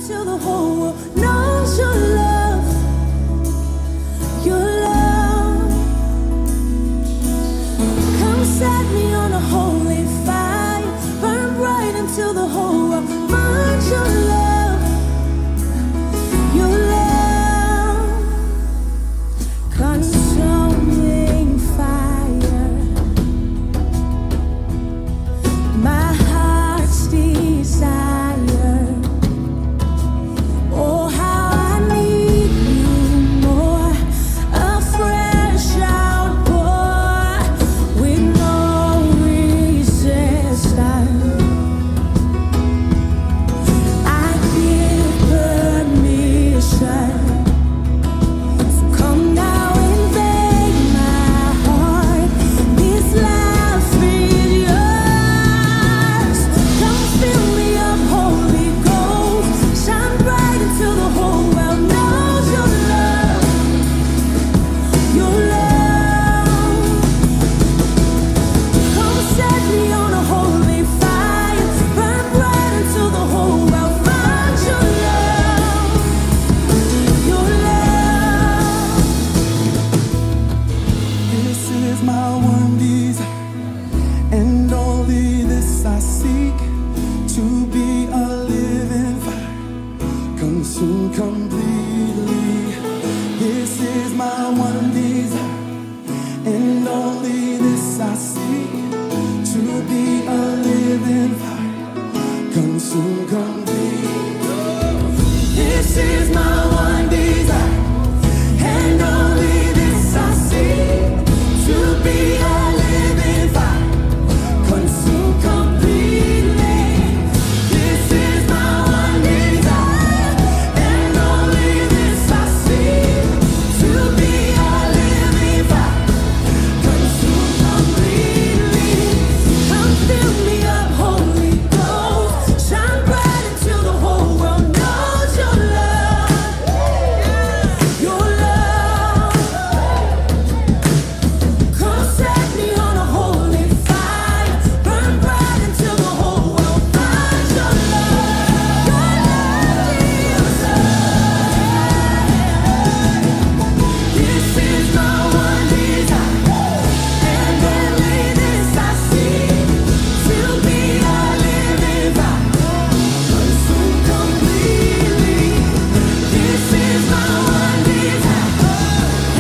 until the whole world knows your love, your love. Come set me on a holy fire, burn bright until the whole world finds your love, your love. Consuming fire, my heart's desire. Oh, how I need you more, a fresh outpour with no resistance. I give permission, so come now invade my heart. This life is yours. Come fill me up, Holy Ghost. Shine bright until the whole world knows your love, your love. Come set me on a holy fire, burn bright until the whole world finds your love, your love. This is my one desire, and only this I seek, to be a living fire, consumed completely. This is my one desire, and only this I seek, to be a living fire, consumed completely. This is my one desire, and only this I seek, to be a living fire, consumed completely. This is my one desire, and only this I seek, to be a living fire, consumed completely. Come fill me up, Holy Ghost. Shine bright until the whole world knows your love, your love. Come set me on a holy fire, burn bright until the whole world finds your love, Jesus. This is my one desire, and only this I seek, to be a living fire, consumed completely. This is my one desire,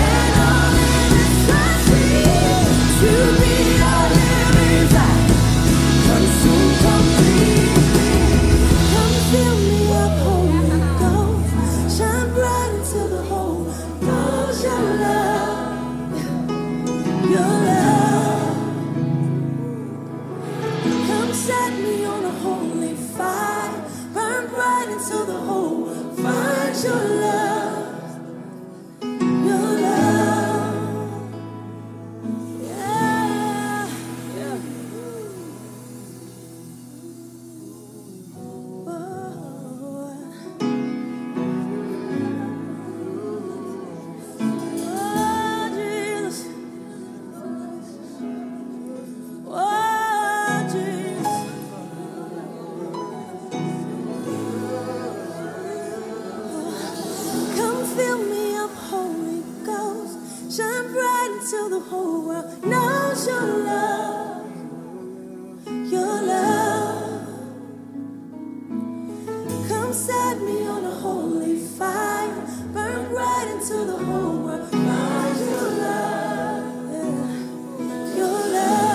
and only this I seek, to be a living fire, consumed completely. Come fill me up, Holy Ghost. Shine bright until the whole knows your love, your love. Come set me on a holy fire, burn bright until the whole world finds your love, your love. Yeah, yeah. Oh, Jesus. Oh, Jesus. Come fill me up, Holy Ghost. Shine bright until the whole world knows your love, your love. Come set me on a holy fire, burn bright until the whole world finds your love, yeah, your love.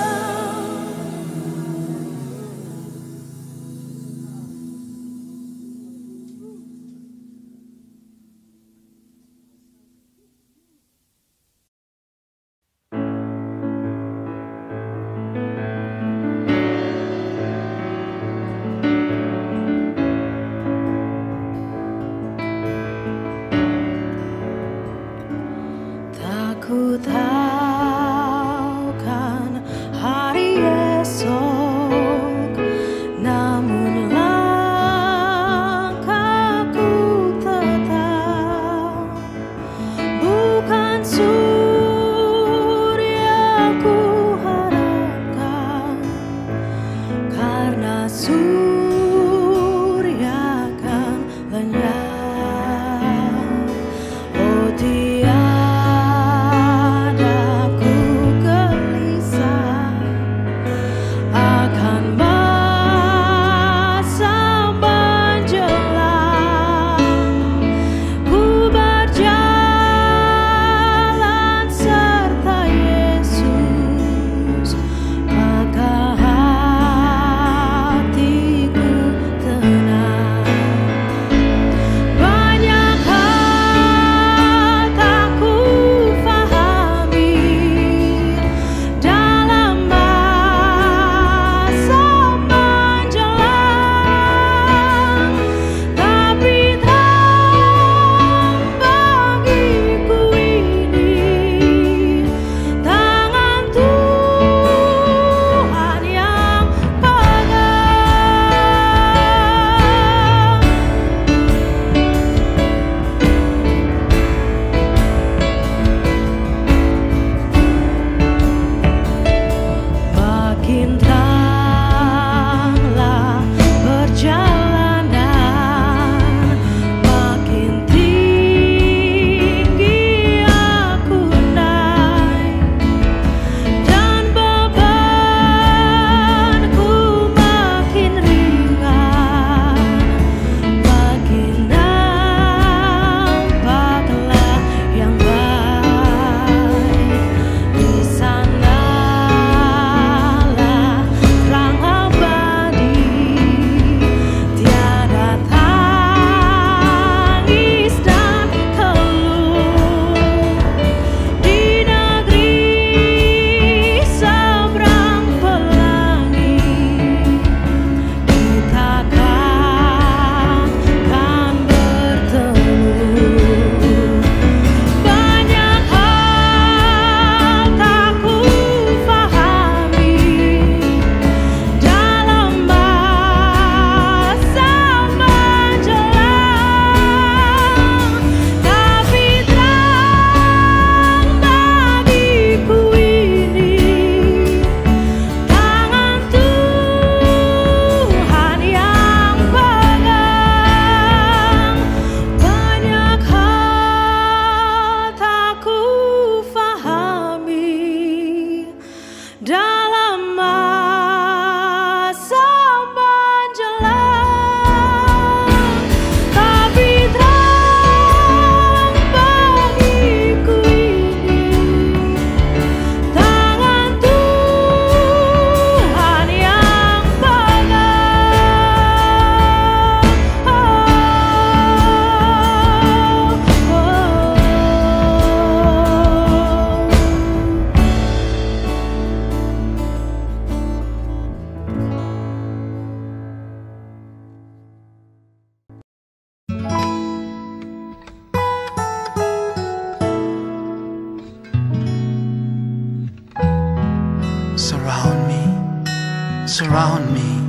Surround me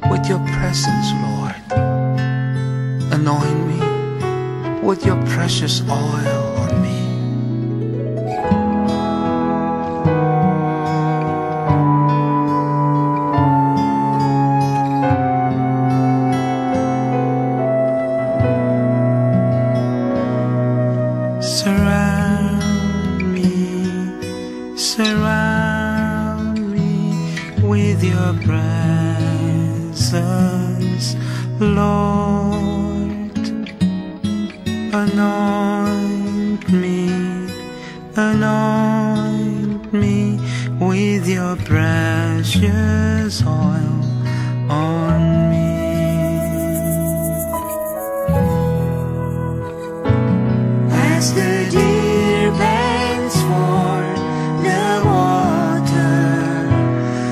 with your presence, Lord. Anoint me with your precious oil on me. Surround me with your presence, Lord. Anoint me with your precious oil on me. As the deer pants for the water,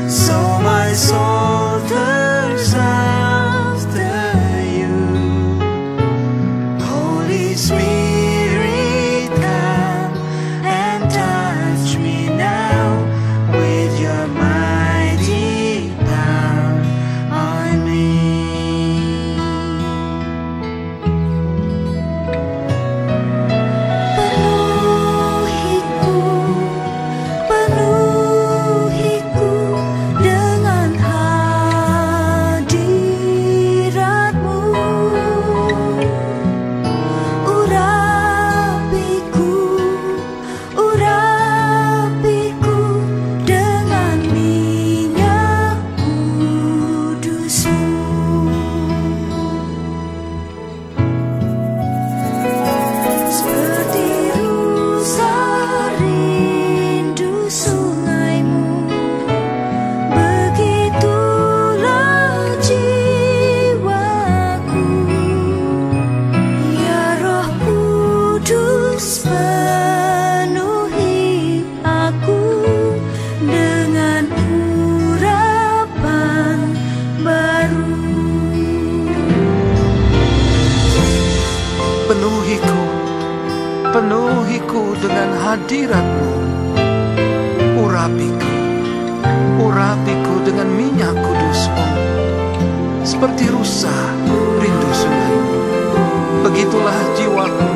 so my soul thirsts after you. Holy Spirit, come and touch me now with your mighty power on me. Penuhiku dengan hadirat-Mu. Urapiku dengan minyak kudus-Mu. Seperti rusa rindu sungai-Mu, begitulah jiwaku. Ya Roh Kudus, penuhi aku dengan urapan baru. Penuhiku dengan hadirat-Mu. Urapiku dengan minyak kudus-Mu. Seperti rusa rindu sungai-Mu, begitulah jiwaku.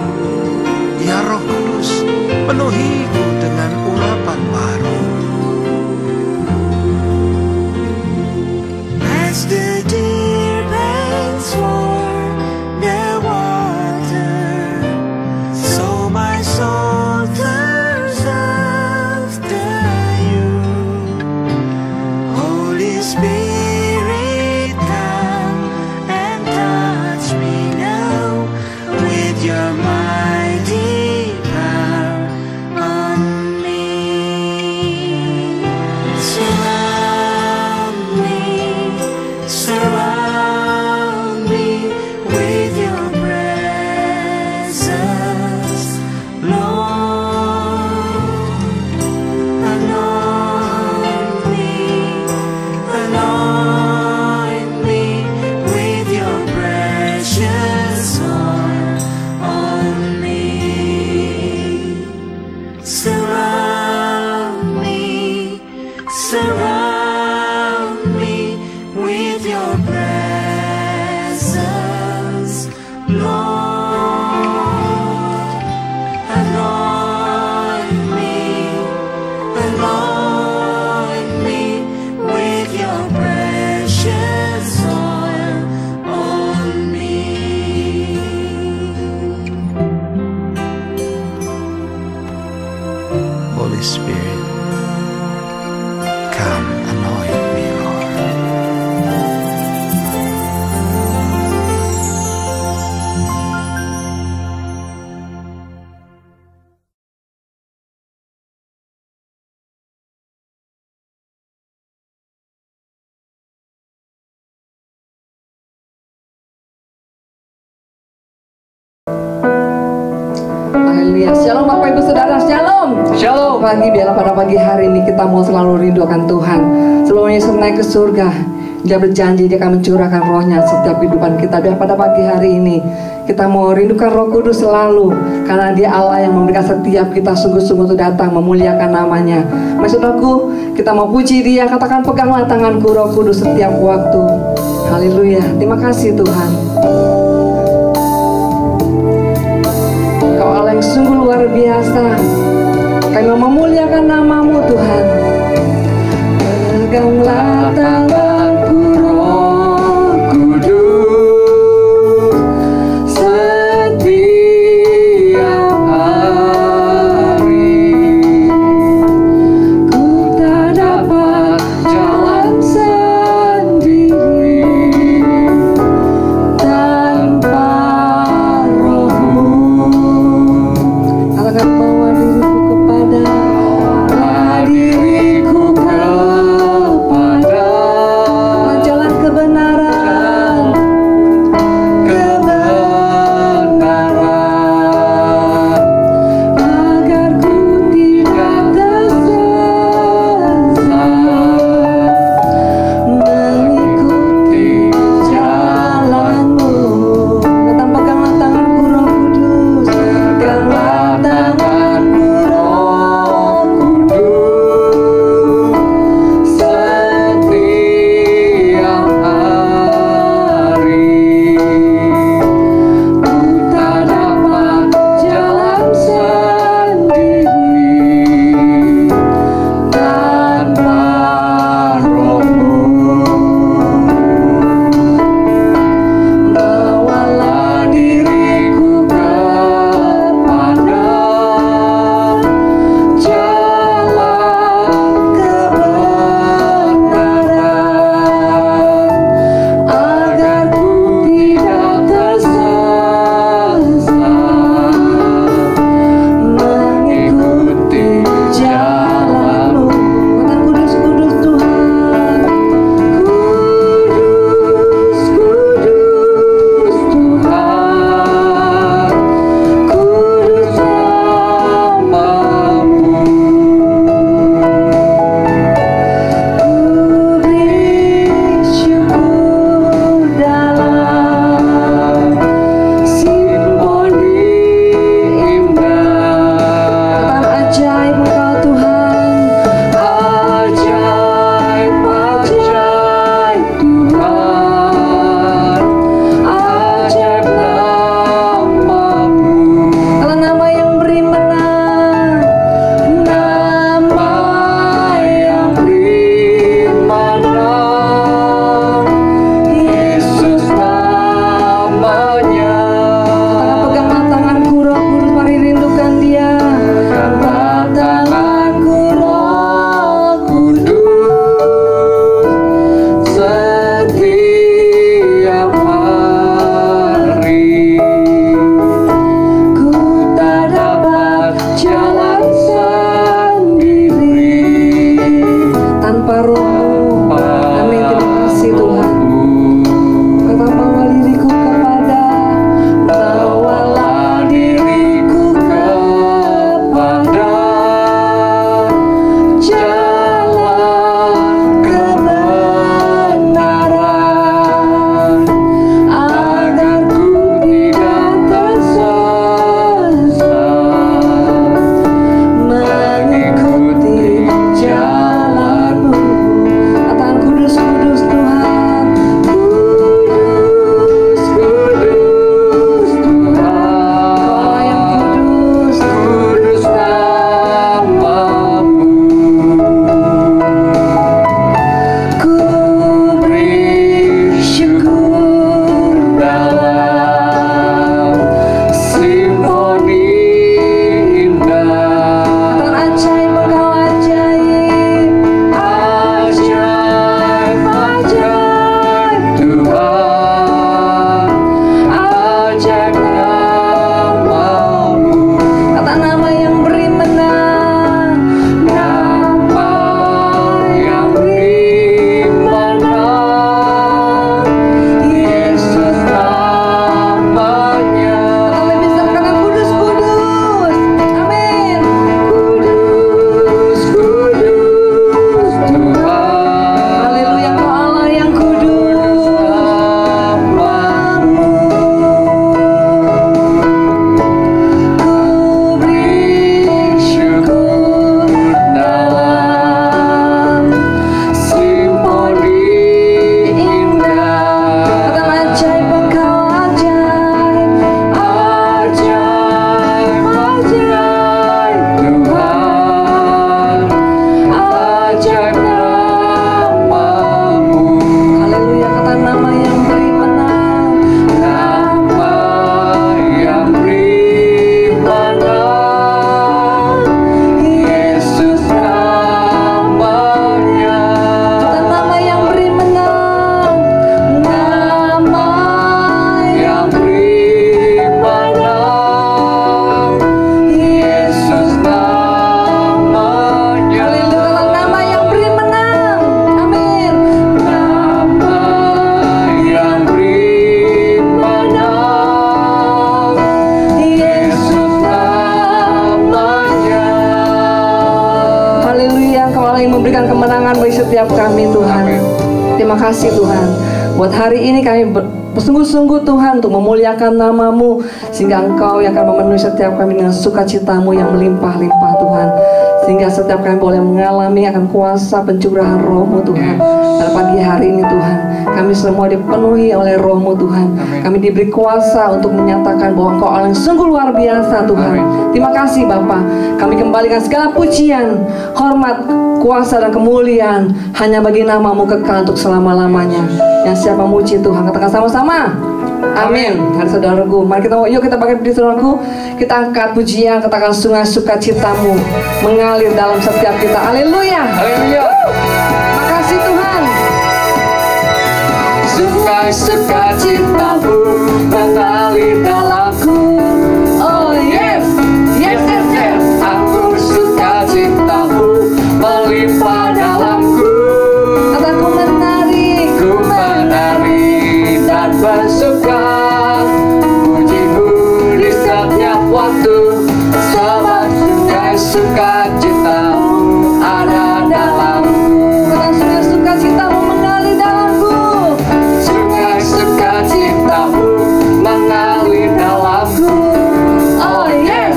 Ya Roh Kudus, penuhiku dengan urapan baru. As the deer pants for the water, so my soul thirsts after you. Holy Spirit, come and touch me now with your mighty power on me. Surround me with your presence, Lord. Anoint me with your precious oil on me. Surround me with your presence, Lord. Anoint me with your precious oil on me. Holy Spirit, come anoint me, Lord. Haleluya. Shalom Bapak Ibu Saudara, shalom. Shalom. Biarlah pada pagi hari ini kita mau selalu rindu akan Tuhan. Sebelum Yesus naik ke surga, Dia berjanji Dia akan mencurahkan rohnya setiap kehidupan kita. Dan pada pagi hari ini kita mau rindukan Roh Kudus selalu, karena Dia Allah yang memberikan setiap kita sungguh-sungguh untuk datang memuliakan namanya. Saudaraku, kita mau puji Dia. Katakan, peganglah tanganku Roh Kudus setiap waktu. Haleluya. Terima kasih Tuhan. Kau Allah yang sungguh luar biasa. Kami mau memuliakan namamu Tuhan. Peganglah tanganku Roh Kudus setiap hari. Ku tak dapat jalan sendiri, tak berkat bagi setiap kami Tuhan. Terima kasih Tuhan. Buat hari ini kami bersungguh-sungguh Tuhan untuk memuliakan nama-Mu, sehingga Engkau yang akan memenuhi setiap kami dengan sukacita-Mu yang melimpah-limpah Tuhan. Sehingga setiap kami boleh mengalami akan kuasa pencurahan Roh-Mu Tuhan. Pada pagi hari ini Tuhan, kami semua dipenuhi oleh Roh-Mu Tuhan. Kami diberi kuasa untuk menyatakan bahwa Engkau Allah yang sungguh luar biasa Tuhan. Terima kasih Bapa. Kami kembalikan segala pujian, hormat, kuasa dan kemuliaan hanya bagi nama-Mu kekal untuk selama-lamanya. Yang siap memuji Tuhan, katakan sama-sama. Amin. Hari saudaraku, mari yuk kita pakai berdiri saudaraku. Kita angkat pujian, katakan sungai sukacita-Mu mengalir dalam setiap kita. Haleluya. Haleluya. Makasih Tuhan. Sungai sukacita-Mu mengalir dalamku. Oh yes, yes, yes, yes. Anggur sukacita-Mu melimpah dalamku. Kataku menari, Ku menari dan bersuka, puji-Mu di setiap waktu, sebab sungai sukacita-Mu ada dalamku. katakan sungai sukacita-Mu mengalir dalamku. Sungai sukacita-Mu mengalir dalamku. Oh yes,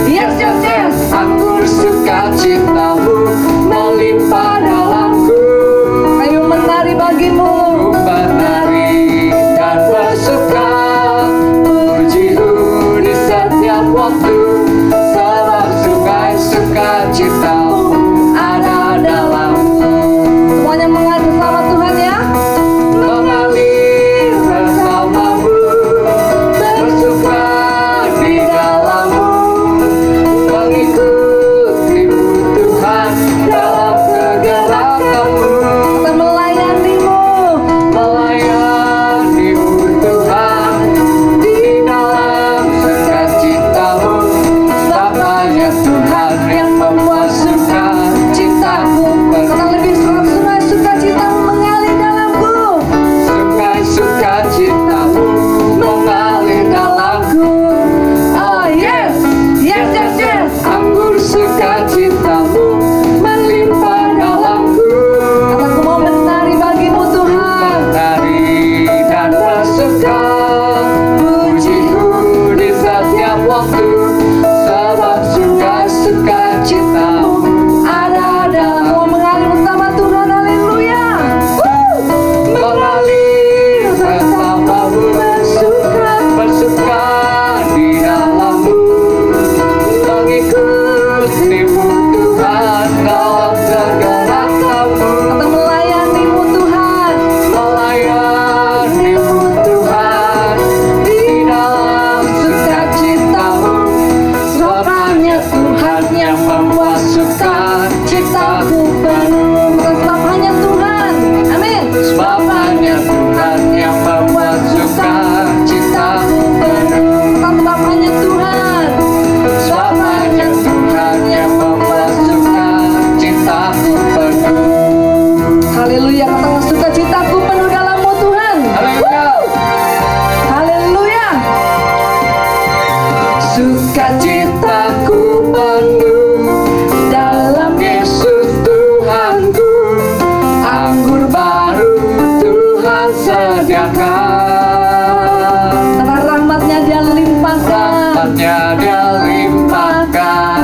yes, yes, yes. Anggur sukacita-Mu melimpah dalamku. Ayo menari bagimu. Ku menari dan bersuka, puji-Mu di setiap waktu, sebab sungai sukacita-Mu ada dalamku. Semuanya mengalir bersama Tuhan ya. Mengalir bersama-Mu, bersuka di dalam-Mu, mengikuti-Mu Tuhan dalam pergerakan-Mu. Kita melayani-Mu. Melayani-Mu Tuhan di dalam sukacita-Mu, sebab hanya Tuhan yang membuat sukacita-Ku Kata penuh. lebih sungai sukacita-Mu mengalir dalamku. Sungai sukacita-Mu mengalir dalamku. Oh yes, yes, yes, yes. Anggur sukacita-Mu melimpah dalamku. Kataku mau menari bagimu Tuhan. Menari dan bersuka, puji-Mu di setiap waktu, sebab sungai sukacita-Mu ada dalam. Mau mengalir bersama Tuhan. Haleluya. Mengalir bersama-Mu, bersuka di dalam-Mu, mengikuti-Mu Tuhan dalam pergerakan-Mu. Kata melayani-Mu Tuhan. Melayani-Mu Tuhan di dalam sukacita-Mu, sebab hanya Tuhan yang membuat sukacita-Ku penuh. Sebab hanya Tuhan. Amin. Sebab hanya Tuhan yang membuat sukacita-Ku penuh. Sebab hanya Tuhan. Sebab hanya Tuhan yang membuat sukacita-Ku penuh. Haleluya. Katakan sukacitaku penuh dalam-Mu Tuhan. Haleluya. Haleluya. Sukacitaku penuh dalam Yesus Tuhanku, anggur baru Tuhan sediakan. Karena rahmatnya Dia limpahkan. Rahmatnya Dia limpahkan,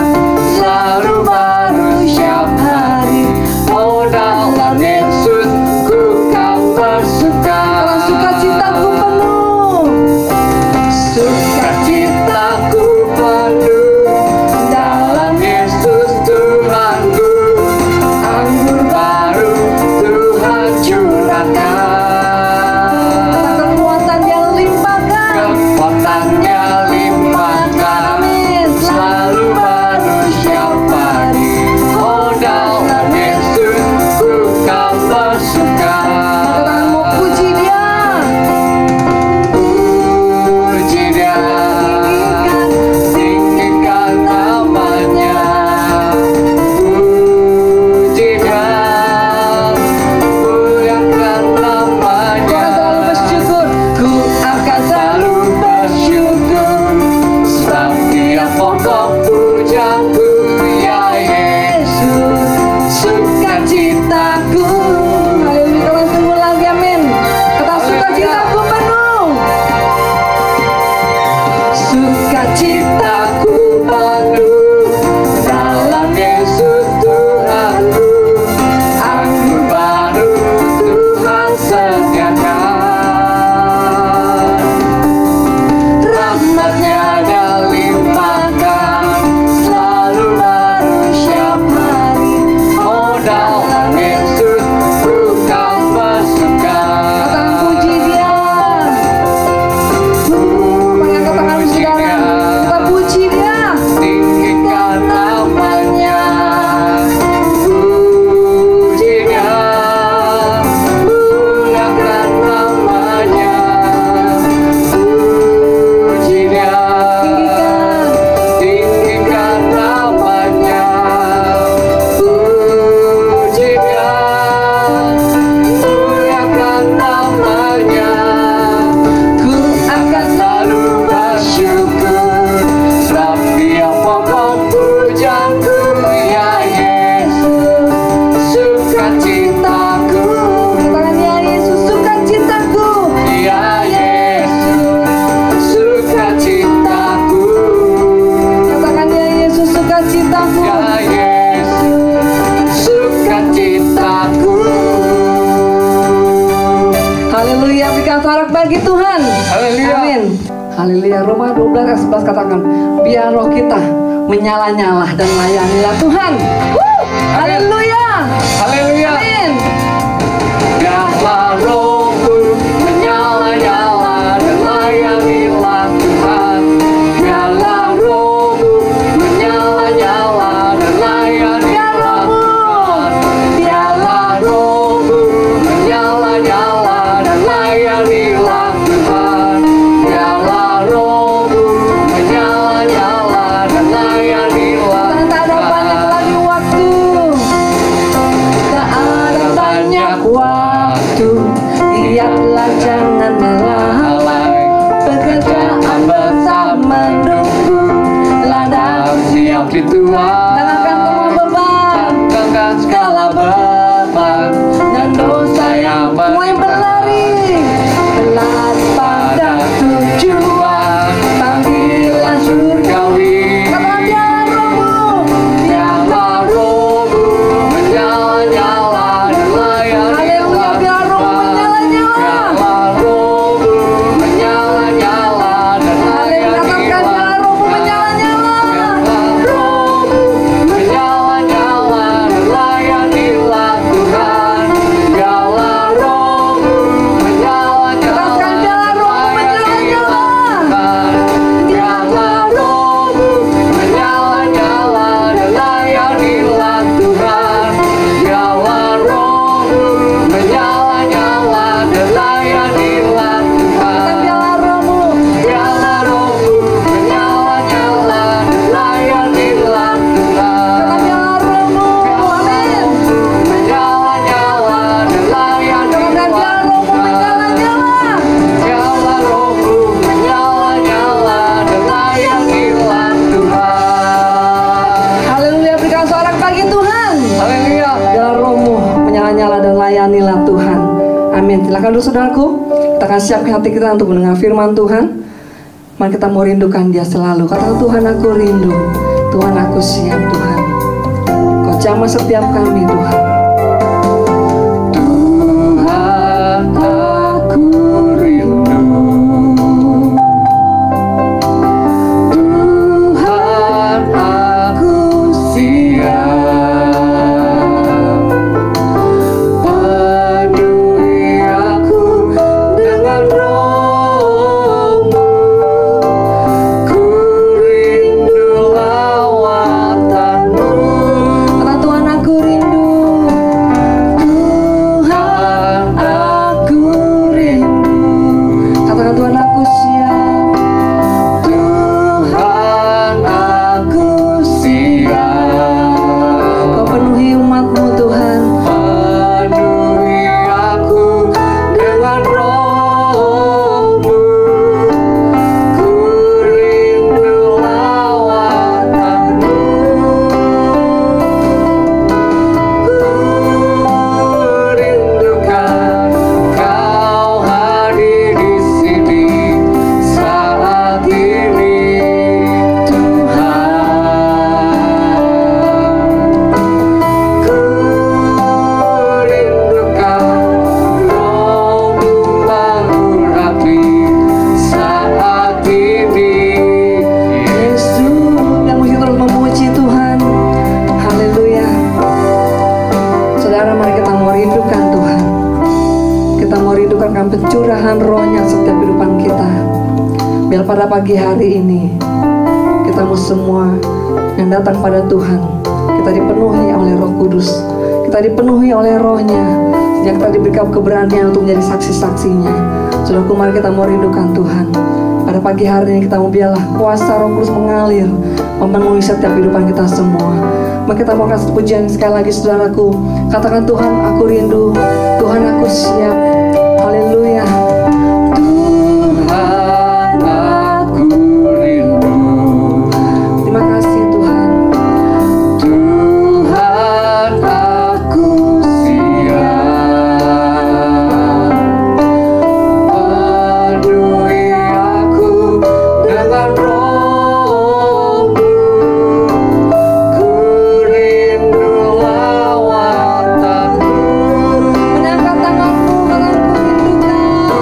selalu baru setiap hari. Oh dalam Yesus ku kan bersuka. Karena sukacitaku penuh. Sukacitaku penuh dalam Yesus Tuhanku, anggur baru Tuhan curahkan. Kekuatan Dia limpahkan. Kekuatannya limpahkan, Amin. selalu baru setiap pagi. Oh dalam Yesus ku kan bersuka. Katakan mau puji Dia. Puji Dia, tinggikan namanya. Puji Dia, muliakan namanya. Kau selalu bersyukur. Ku akan selalu Selalu bersyukur Sukacitaku penuh dalam Yesus Tuhanku, anggur baru Tuhan sediakan. Rahmat-Nya dilimpahkan selalu baru setiap hari. Oh, dalam Yesus bukan bersuka. Katakan puji Dia. Angkat tangan saudara, kita puji Dia. Tinggikan namanya, puji Dia, muliakan namanya, puji Dia, tinggikan namanya, puji Dia, muliakan namanya. Ku akan selalu bersyukur, sebab Dia pokok pujaanku, ya Yesus, sukacitaku. Katakan ya Yesus, sukacitaku. Ya Yesus, sukacitaku. Katakan ya Yesus, sukacitaku. Ya Yesus, sukacitaku. Haleluya, berikan sorak bagi Tuhan. Haleluya. Amin. Haleluya. Roma 12 ayat 11 katakan, biar roh kita menyala-nyala dan layanilah Tuhan. Haleluya. Haleluya. Amin. Biarlah rohku menyala-nyala dan layanilah Tuhan. Biarlah rohku menyala-nyala dan layanilah Tuhan. Biarlah rohku menyala-nyala dan layanilah Tuhan. Biarlah rohku menyala-nyala dan layanilah Dan tak ada banyak lagi waktu. Tak ada banyak waktu. Lihatlah jangan lalai. Pekerjaan besar menunggu. Ladang siap dituai. Tangankan semua beban, Tangankan segala beban dan dosa yang mulai berlari pada tujuan panggilan surgawi. Katakan biarlah rohmu, Biarlah rohmu menyala-nyala dan layanilah Haleluya, biar rohmu menyala-nyala. Biarlah rohmu menyala-nyala dan Haleluya, katakan layanilah biarlah rohmu menyala-nyala. Biarlah rohmu menyala-nyala dan layanilah Tuhan. Biarlah rohmu menyala-nyala Katakan biarlah dan rohmu layanilah Tuhan. Biarlah rohmu menyala-nyala dan layanilah Tuhan. Biarlah rohmu menyala-nyala dan layanilah Katakan Tuhan. biarlah rohmu. Biarlah rohmu menyala-nyala dan layanilah Tuhan. Katakan biarlah rohmu. Amin. Menyala-nyala dan layanilah Katakan biarlah rohmu Tuhan. menyala-nyala. Biarlah rohmu menyala-nyala dan layanilah Tuhan. Haleluya, berikan sorak bagi Tuhan. Haleluya. Biarlah rohmu menyala-nyala dan layanilah Tuhan. Amin. Silakan dulu saudaraku, kita akan siapkan hati kita untuk mendengar firman Tuhan. Mari kita mau rindukan Dia selalu. Katakan, Tuhan aku rindu, Tuhan aku siap Tuhan. Kau jamah setiap kami Tuhan. Tuhan aku rindu. Tuhan aku siap. Penuhi aku dengan rohmu. Ku rindu lawatanmu. Katakan, Tuhan aku rindu. curahan rohnya setiap kehidupan kita. Biar pada pagi hari ini kita semua yang datang pada Tuhan, kita dipenuhi oleh Roh Kudus, kita dipenuhi oleh Roh-Nya, sehingga kita diberikan keberanian untuk menjadi saksi-saksinya. Saudaraku, mari kita mau rindukan Tuhan. Pada pagi hari ini kita mau biarlah kuasa Roh Kudus mengalir, memenuhi setiap kehidupan kita semua. Maka kita mau kasih pujian sekali lagi, saudaraku. Katakan, Tuhan aku rindu, Tuhan aku siap. Haleluya. Tuhan aku rindu. Terima kasih Tuhan. Tuhan aku siap. Penuhi aku dengan Roh-Mu. Ku rindu lawatan-Mu. Mengangkat tanganmu, katakan ku rindukan.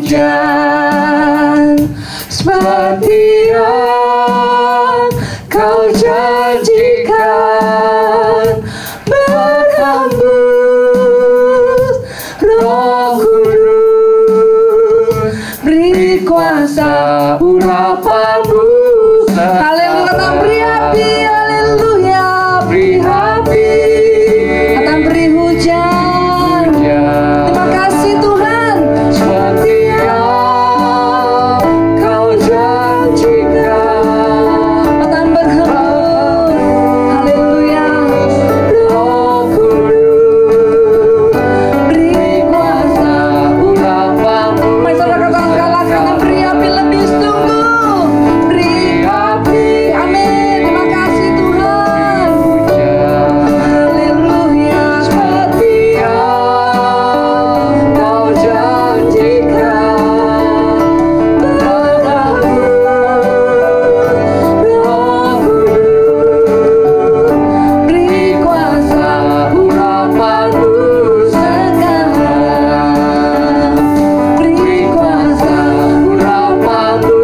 hujan, seperti yang kau janjikan, berhembus Roh Kudus, beri kuasa urapanmu. Haleluya, kata beri api, haleluya, Beri api, kata beri hujan. Terima kasih Tuhan. seperti yang kau janjikan, Kata berhembus, haleluya, Roh Kudus, beri kuasa urapanmu. mari saudara katakan, kata beri api lebih sungguh, beri api, amin. Terima kasih Tuhan. Haleluya, Seperti yang kau janjikan, berhembus Roh Kudus, beri kuasa urapanmu sekarang, beri kuasa urapanmu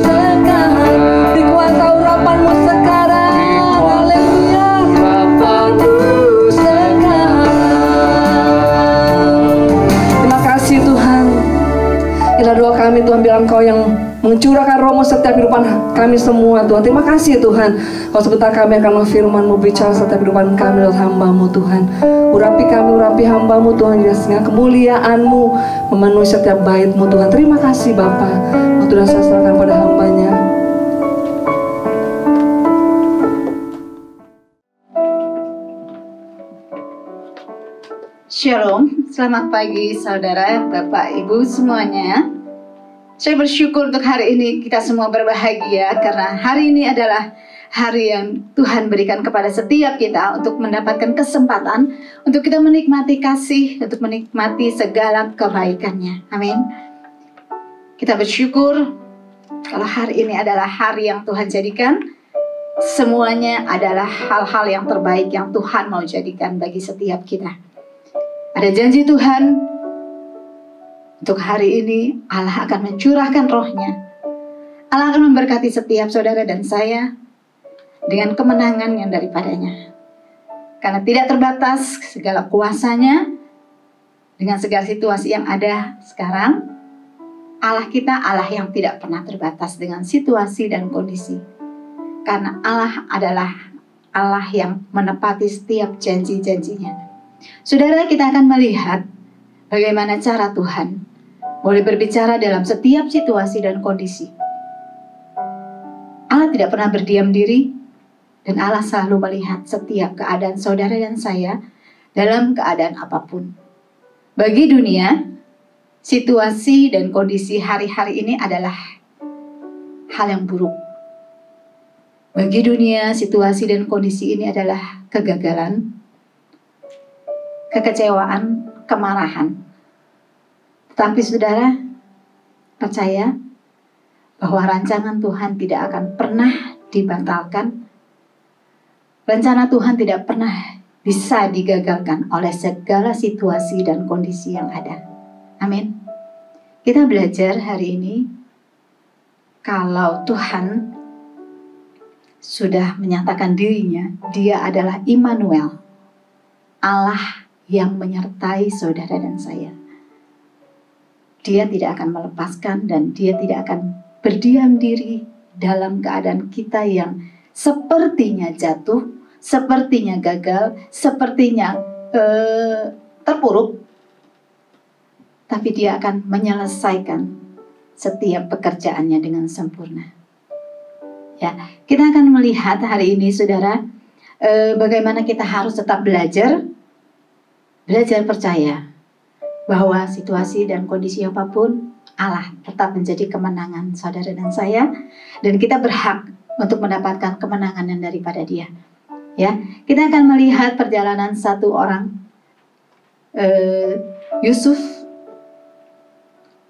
sekarang, beri kuasa urapanmu sekarang, haleluya. urapanmu sekarang. Terima kasih Tuhan. Inilah doa kami Tuhan, bilang Kau yang mencurahkan rohmu setiap kehidupan kami semua Tuhan. Terima kasih Tuhan. Kau sebentar kami akan firman-Mu bicara setiap kehidupan kami lewat hamba-Mu Tuhan. Urapi kami, urapi hamba-Mu Tuhan, sehingga kemuliaan-Mu memenuhi setiap bait-Mu Tuhan. Terima kasih Bapa. Waktu sudah saya serahkan pada hamba-Nya. Shalom, selamat pagi saudara, Bapak, Ibu semuanya. Saya bersyukur untuk hari ini kita semua berbahagia karena hari ini adalah hari yang Tuhan berikan kepada setiap kita untuk mendapatkan kesempatan untuk kita menikmati kasih, untuk menikmati segala kebaikannya. Amin. Kita bersyukur kalau hari ini adalah hari yang Tuhan jadikan. Semuanya adalah hal-hal yang terbaik yang Tuhan mau jadikan bagi setiap kita. Ada janji Tuhan, untuk hari ini Allah akan mencurahkan rohnya. Allah akan memberkati setiap saudara dan saya dengan kemenangan yang daripadanya. Karena tidak terbatas segala kuasanya, dengan segala situasi yang ada sekarang, Allah kita Allah yang tidak pernah terbatas dengan situasi dan kondisi. Karena Allah adalah Allah yang menepati setiap janji-janjinya. Saudara, kita akan melihat bagaimana cara Tuhan boleh berbicara dalam setiap situasi dan kondisi. Allah tidak pernah berdiam diri, dan Allah selalu melihat setiap keadaan saudara dan saya dalam keadaan apapun. Bagi dunia, situasi dan kondisi hari-hari ini adalah hal yang buruk. Bagi dunia, situasi dan kondisi ini adalah kegagalan, kekecewaan, kemarahan. Tetapi saudara, percaya bahwa rancangan Tuhan tidak akan pernah dibatalkan. Rencana Tuhan tidak pernah bisa digagalkan oleh segala situasi dan kondisi yang ada. Amin. Kita belajar hari ini, kalau Tuhan sudah menyatakan dirinya, Dia adalah Immanuel, Allah yang menyertai saudara dan saya. Dia tidak akan melepaskan dan Dia tidak akan berdiam diri dalam keadaan kita yang sepertinya jatuh, sepertinya gagal, sepertinya terpuruk. Tapi Dia akan menyelesaikan setiap pekerjaannya dengan sempurna. Ya, kita akan melihat hari ini saudara, bagaimana kita harus tetap belajar percaya bahwa situasi dan kondisi apapun, Allah tetap menjadi kemenangan saudara dan saya, dan kita berhak untuk mendapatkan kemenangan yang daripada Dia. Ya, kita akan melihat perjalanan satu orang, Yusuf,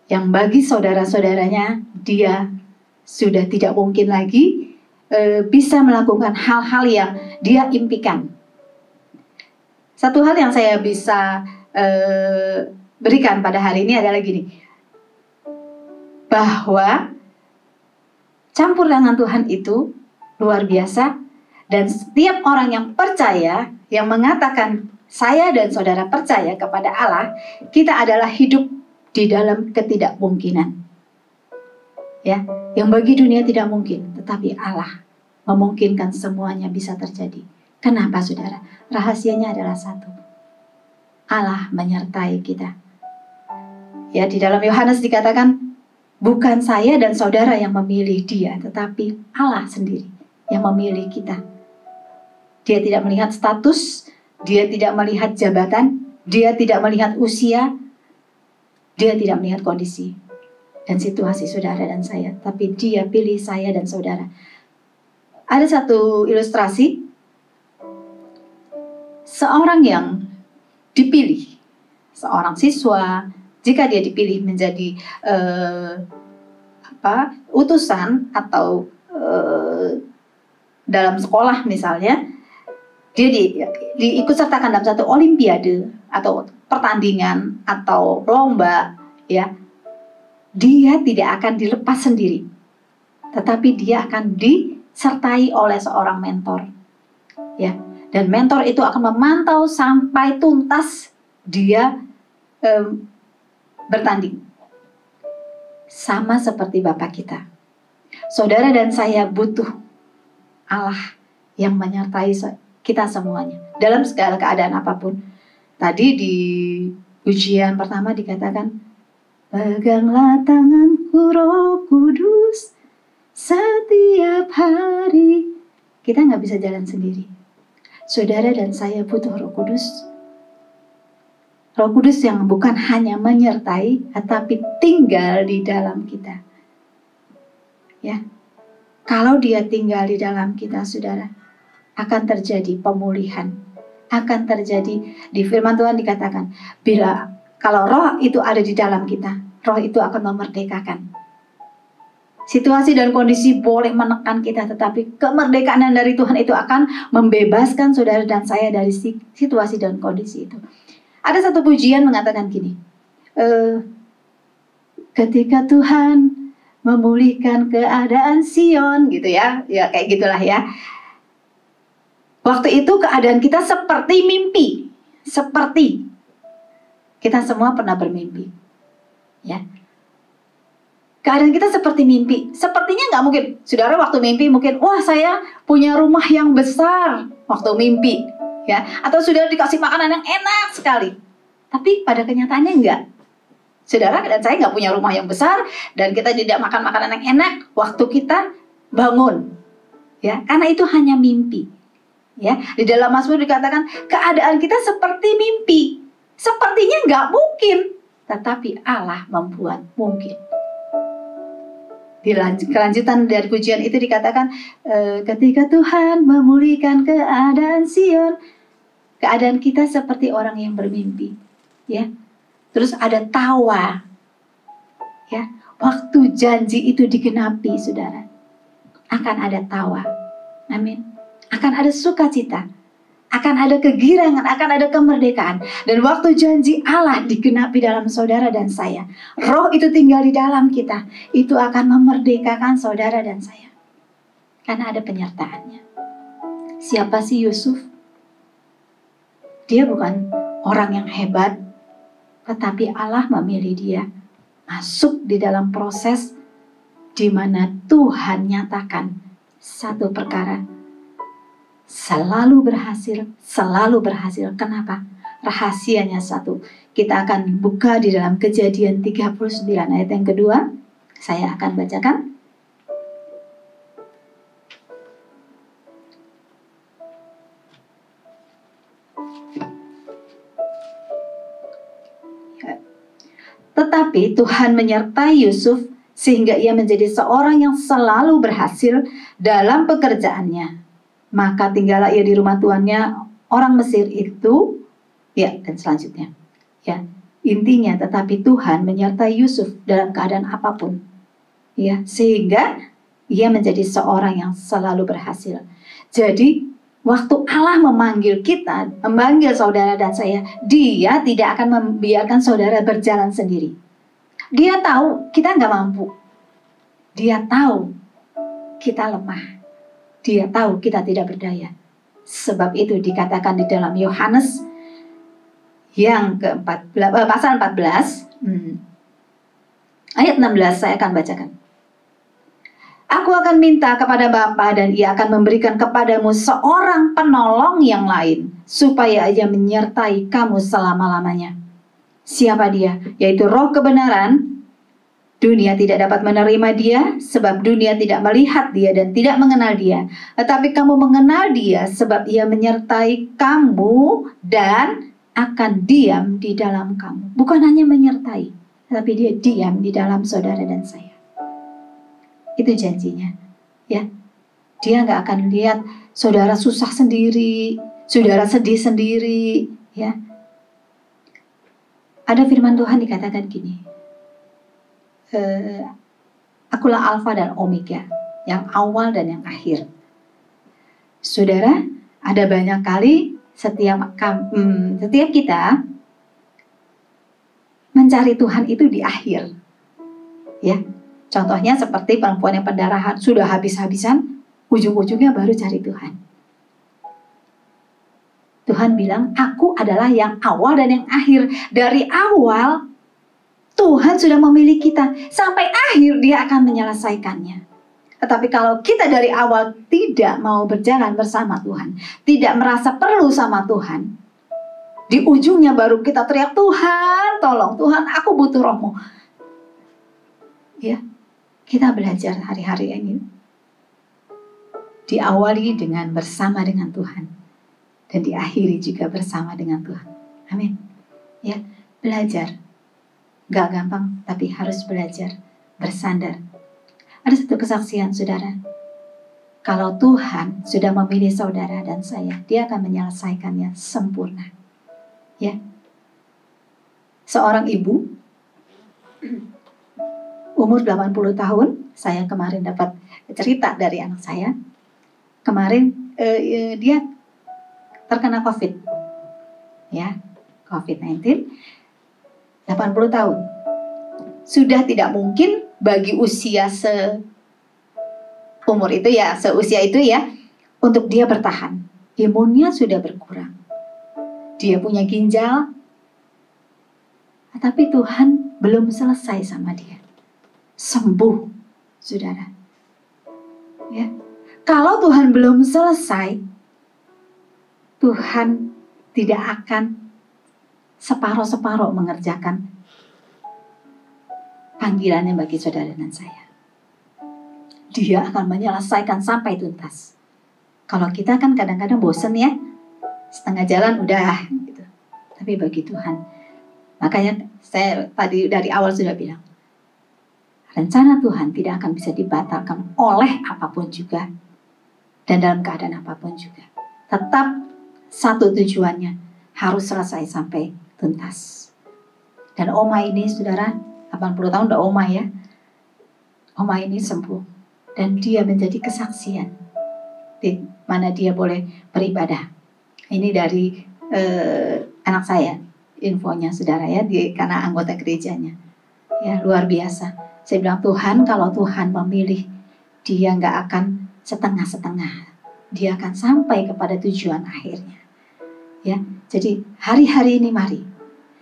yang bagi saudara-saudaranya dia sudah tidak mungkin lagi bisa melakukan hal-hal yang dia impikan. Satu hal yang saya bisa berikan pada hari ini adalah gini. bahwa campur tangan Tuhan itu luar biasa, dan setiap orang yang percaya, yang mengatakan saya dan saudara percaya kepada Allah, kita adalah hidup di dalam ketidakmungkinan. Ya, yang bagi dunia tidak mungkin, tetapi Allah memungkinkan semuanya bisa terjadi. Kenapa, saudara? Rahasianya adalah satu. Allah menyertai kita. Ya, di dalam Yohanes dikatakan, bukan saya dan saudara yang memilih dia, tetapi Allah sendiri yang memilih kita. Dia tidak melihat status, dia tidak melihat jabatan, dia tidak melihat usia, dia tidak melihat kondisi dan situasi saudara dan saya, tapi dia pilih saya dan saudara. Ada satu ilustrasi, seorang yang dipilih, seorang siswa, jika dia dipilih menjadi utusan atau dalam sekolah misalnya, dia diikut sertakan dalam satu olimpiade atau pertandingan atau lomba, ya, dia tidak akan dilepas sendiri, tetapi dia akan disertai oleh seorang mentor, ya, dan mentor itu akan memantau sampai tuntas dia bertanding. Sama seperti Bapak kita, saudara dan saya butuh Allah yang menyertai kita semuanya dalam segala keadaan apapun. Tadi di ujian pertama dikatakan, peganglah tanganku Roh Kudus setiap hari. Kita nggak bisa jalan sendiri. Saudara dan saya butuh Roh Kudus. Roh Kudus yang bukan hanya menyertai, tetapi tinggal di dalam kita. Ya, kalau dia tinggal di dalam kita, saudara, akan terjadi pemulihan, akan terjadi, di firman Tuhan dikatakan, kalau roh itu ada di dalam kita, roh itu akan memerdekakan. Situasi dan kondisi boleh menekan kita, tetapi kemerdekaan dari Tuhan itu akan membebaskan saudara dan saya dari situasi dan kondisi itu. Ada satu pujian mengatakan gini, ketika Tuhan memulihkan keadaan Sion, gitu ya, ya kayak gitulah ya. Waktu itu keadaan kita seperti mimpi, seperti kita semua pernah bermimpi, ya. Keadaan kita seperti mimpi. Sepertinya nggak mungkin, saudara waktu mimpi mungkin, wah saya punya rumah yang besar waktu mimpi, ya. Atau saudara dikasih makanan yang enak sekali. Tapi pada kenyataannya enggak. Saudara dan saya nggak punya rumah yang besar dan kita tidak makan makanan yang enak waktu kita bangun, ya. Karena itu hanya mimpi. Ya, di dalam Mazmur dikatakan keadaan kita seperti mimpi, sepertinya nggak mungkin, tetapi Allah membuat mungkin. Di kelanjutan dari pujian itu dikatakan, ketika Tuhan memulihkan keadaan Sion, keadaan kita seperti orang yang bermimpi, ya. Terus ada tawa, ya. Waktu janji itu digenapi, saudara, akan ada tawa, amin. Akan ada sukacita, akan ada kegirangan, akan ada kemerdekaan. Dan waktu janji Allah digenapi dalam saudara dan saya, roh itu tinggal di dalam kita, itu akan memerdekakan saudara dan saya. Karena ada penyertaannya. Siapa sih Yusuf? Dia bukan orang yang hebat, tetapi Allah memilih dia masuk di dalam proses di mana Tuhan nyatakan satu perkara, selalu berhasil, selalu berhasil. Kenapa? Rahasianya satu. Kita akan buka di dalam Kejadian 39 ayat yang kedua. Saya akan bacakan. Tetapi Tuhan menyertai Yusuf sehingga ia menjadi seorang yang selalu berhasil dalam pekerjaannya. Maka tinggallah ia di rumah tuannya, orang Mesir itu, ya, dan selanjutnya, ya, intinya, tetapi Tuhan menyertai Yusuf dalam keadaan apapun, ya, sehingga ia menjadi seorang yang selalu berhasil. Jadi waktu Allah memanggil kita, memanggil saudara dan saya, Dia tidak akan membiarkan saudara berjalan sendiri. Dia tahu kita nggak mampu. Dia tahu kita lemah. Dia tahu kita tidak berdaya. Sebab itu dikatakan di dalam Yohanes yang pasal 14 ayat 16 saya akan bacakan. Aku akan minta kepada Bapa dan Ia akan memberikan kepadamu seorang penolong yang lain supaya Ia menyertai kamu selama-lamanya. Siapa dia? Yaitu Roh kebenaran. Dunia tidak dapat menerima dia sebab dunia tidak melihat dia dan tidak mengenal dia. Tetapi kamu mengenal dia sebab ia menyertai kamu dan akan diam di dalam kamu. Bukan hanya menyertai, tetapi dia diam di dalam saudara dan saya. Itu janjinya. Ya, dia nggak akan lihat saudara susah sendiri, saudara sedih sendiri. Ya, ada firman Tuhan dikatakan gini. Akulah Alfa dan Omega, yang awal dan yang akhir. Saudara, ada banyak kali setiap kita mencari Tuhan itu di akhir. Ya, contohnya seperti perempuan yang pendarahan, sudah habis-habisan, ujung-ujungnya baru cari Tuhan. Tuhan bilang, aku adalah yang awal dan yang akhir. Dari awal Tuhan sudah memilih kita, sampai akhir dia akan menyelesaikannya. Tetapi kalau kita dari awal tidak mau berjalan bersama Tuhan, tidak merasa perlu sama Tuhan, di ujungnya baru kita teriak, Tuhan tolong, Tuhan aku butuh Roh-Mu. Ya, kita belajar hari-hari ini diawali dengan bersama dengan Tuhan dan diakhiri juga bersama dengan Tuhan. Amin. Ya, belajar. Gak gampang, tapi harus belajar, bersandar. Ada satu kesaksian saudara. Kalau Tuhan sudah memilih saudara dan saya, dia akan menyelesaikannya sempurna. Ya. Seorang ibu, umur 80 tahun, saya kemarin dapat cerita dari anak saya. Kemarin dia terkena COVID. Ya, COVID-19. 80 tahun. Sudah tidak mungkin bagi usia seumur itu ya, seusia itu ya, untuk dia bertahan. Imunnya sudah berkurang. Dia punya ginjal, tapi Tuhan belum selesai sama dia. Sembuh, saudara. Ya. Kalau Tuhan belum selesai, Tuhan tidak akan separuh-separuh mengerjakan panggilannya bagi saudara dan saya. Dia akan menyelesaikan sampai tuntas. Kalau kita kan kadang-kadang bosen ya, setengah jalan udah gitu. Tapi bagi Tuhan, makanya saya tadi dari awal sudah bilang, rencana Tuhan tidak akan bisa dibatalkan oleh apapun juga dan dalam keadaan apapun juga. Tetap satu tujuannya, harus selesai sampai tuntas. Dan Oma ini saudara 80 tahun udah Oma ya. Oma ini sembuh dan dia menjadi kesaksian di mana dia boleh beribadah. Ini dari anak saya infonya saudara ya, karena anggota gerejanya. Ya luar biasa. Saya bilang Tuhan, kalau Tuhan memilih, dia nggak akan setengah-setengah. Dia akan sampai kepada tujuan akhirnya. Ya, jadi hari-hari ini mari,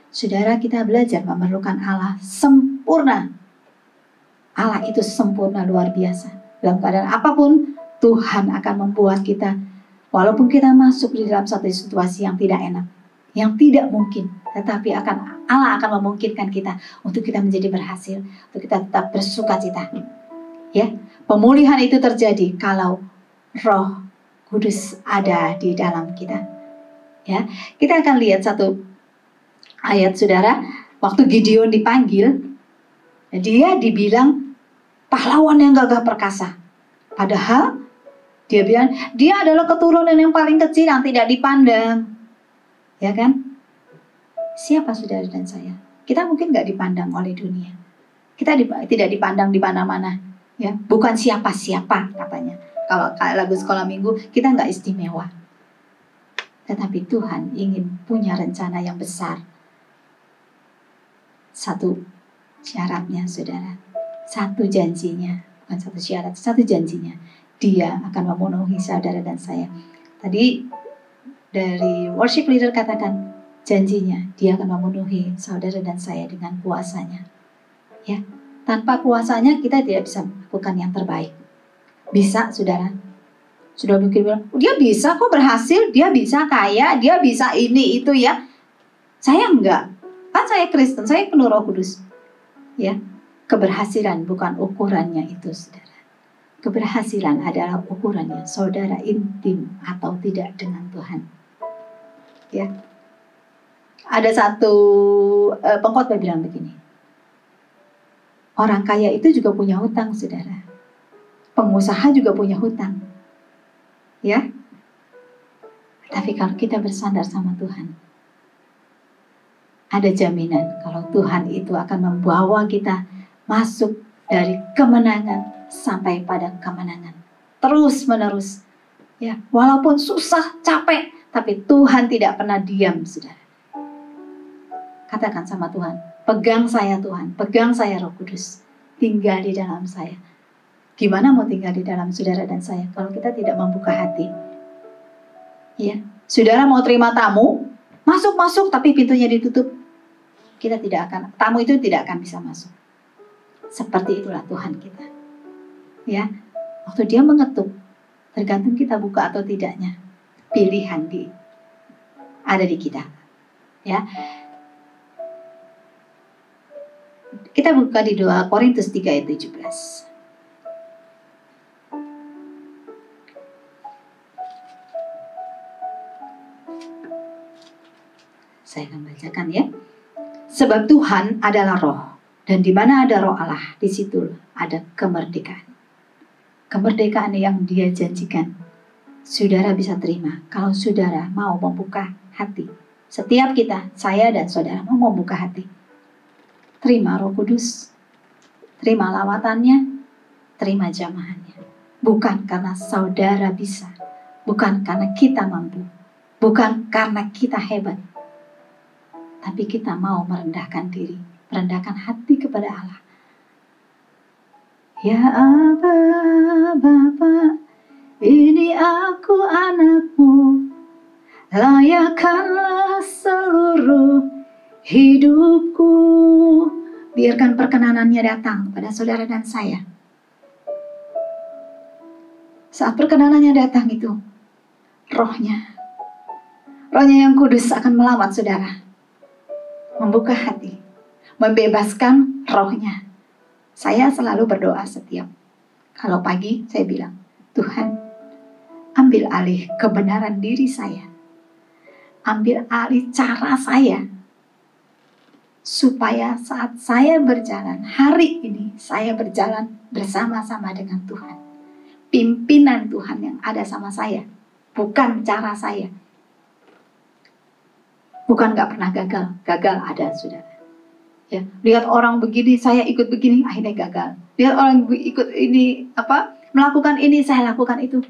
saudara kita belajar memerlukan Allah sempurna. Allah itu sempurna luar biasa. Dalam keadaan apapun, Tuhan akan membuat kita, walaupun kita masuk di dalam satu situasi yang tidak enak, yang tidak mungkin, tetapi Allah akan memungkinkan kita untuk kita menjadi berhasil, untuk kita tetap bersukacita. Ya, pemulihan itu terjadi kalau Roh Kudus ada di dalam kita. Ya, kita akan lihat satu ayat saudara. Waktu Gideon dipanggil, dia dibilang pahlawan yang gagah perkasa. Padahal dia bilang dia adalah keturunan yang paling kecil yang tidak dipandang. Ya kan? Siapa saudara dan saya? Kita mungkin nggak dipandang oleh dunia. Kita tidak dipandang di mana-mana. Ya, bukan siapa-siapa katanya. Kalau lagu sekolah minggu, kita nggak istimewa. Tetapi Tuhan ingin punya rencana yang besar. Satu, Syaratnya saudara, satu janjinya, bukan satu syarat, satu janjinya. Dia akan memenuhi saudara dan saya. Tadi dari worship leader katakan, janjinya dia akan memenuhi saudara dan saya dengan kuasanya. Ya, tanpa kuasanya kita tidak bisa melakukan yang terbaik. Bisa saudara? Sudah mungkin bilang, dia bisa kok berhasil, dia bisa kaya, dia bisa ini itu ya. Saya enggak, kan saya Kristen, saya penuh Roh Kudus. Ya, keberhasilan bukan ukurannya itu saudara. Keberhasilan adalah ukurannya saudara intim atau tidak dengan Tuhan. Ya, ada satu pengkhotbah bilang begini, orang kaya itu juga punya hutang saudara. Pengusaha juga punya hutang. Ya, tapi kalau kita bersandar sama Tuhan, ada jaminan kalau Tuhan itu akan membawa kita masuk dari kemenangan sampai pada kemenangan. Terus menerus. Ya, walaupun susah, capek, tapi Tuhan tidak pernah diam, saudara. Katakan sama Tuhan, pegang saya Tuhan, pegang saya Roh Kudus, tinggal di dalam saya. Gimana mau tinggal di dalam saudara dan saya kalau kita tidak membuka hati? Ya, saudara mau terima tamu, masuk tapi pintunya ditutup. Kita tidak akan, tamu itu tidak akan bisa masuk. Seperti itulah Tuhan kita. Ya, waktu dia mengetuk, tergantung kita buka atau tidaknya. Pilihan ada di kita. Ya. Kita buka di 2 Korintus 3 ayat 17. Saya akan bacakan ya. Sebab Tuhan adalah roh, dan di mana ada roh Allah, di situ ada kemerdekaan. Kemerdekaan yang dia janjikan, saudara bisa terima kalau saudara mau membuka hati. Setiap kita, saya dan saudara mau membuka hati. Terima Roh Kudus, terima lawatannya, terima jamahannya. Bukan karena saudara bisa, bukan karena kita mampu, bukan karena kita hebat, tapi kita mau merendahkan diri, merendahkan hati kepada Allah. Ya Aba, Bapa, ini aku anakmu, layakkanlah seluruh hidupku. Biarkan perkenanannya datang pada saudara dan saya. Saat perkenanannya datang itu, rohnya yang kudus akan melawat saudara. Membuka hati, membebaskan rohnya. Saya selalu berdoa setiap kalau pagi saya bilang, Tuhan, ambil alih kebenaran diri saya, ambil alih cara saya, supaya saat saya berjalan hari ini, saya berjalan bersama-sama dengan Tuhan. Pimpinan Tuhan yang ada sama saya, bukan cara saya. Bukan gak pernah gagal, gagal ada saudara. Ya, lihat orang begini, saya ikut begini, akhirnya gagal. Lihat orang ikut ini, melakukan ini, saya lakukan itu,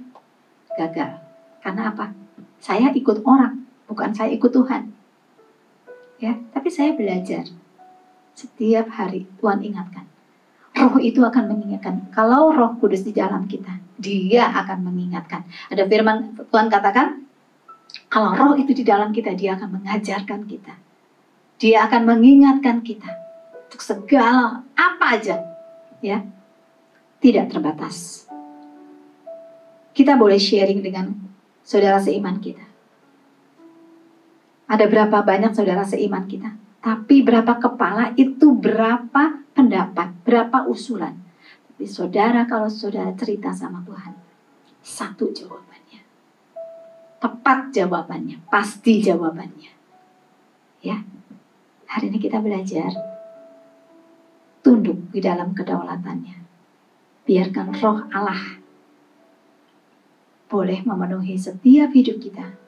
gagal. Karena apa? Saya ikut orang, bukan saya ikut Tuhan. Ya, tapi saya belajar. Setiap hari Tuhan ingatkan. Roh itu akan mengingatkan. Kalau Roh Kudus di dalam kita, Dia akan mengingatkan. Ada firman Tuhan katakan, kalau roh itu di dalam kita, dia akan mengajarkan kita. Dia akan mengingatkan kita. Untuk segala apa aja. Ya, tidak terbatas. Kita boleh sharing dengan saudara seiman kita. Ada berapa banyak saudara seiman kita. Tapi berapa kepala itu berapa pendapat, berapa usulan. Tapi saudara, kalau saudara cerita sama Tuhan, satu jawabannya. Tepat jawabannya, pasti jawabannya. Ya, hari ini kita belajar tunduk di dalam kedaulatannya. Biarkan roh Allah boleh memenuhi setiap hidup kita.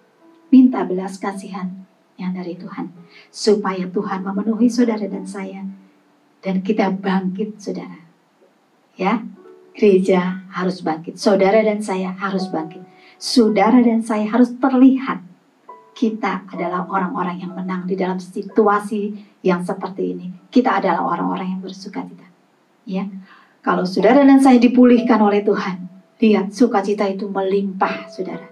Minta belas kasihan yang dari Tuhan, supaya Tuhan memenuhi saudara dan saya, dan kita bangkit saudara. Ya, gereja harus bangkit, saudara dan saya harus bangkit. Saudara dan saya harus terlihat kita adalah orang-orang yang menang di dalam situasi yang seperti ini. Kita adalah orang-orang yang bersukacita. Ya, kalau saudara dan saya dipulihkan oleh Tuhan, lihat sukacita itu melimpah, saudara.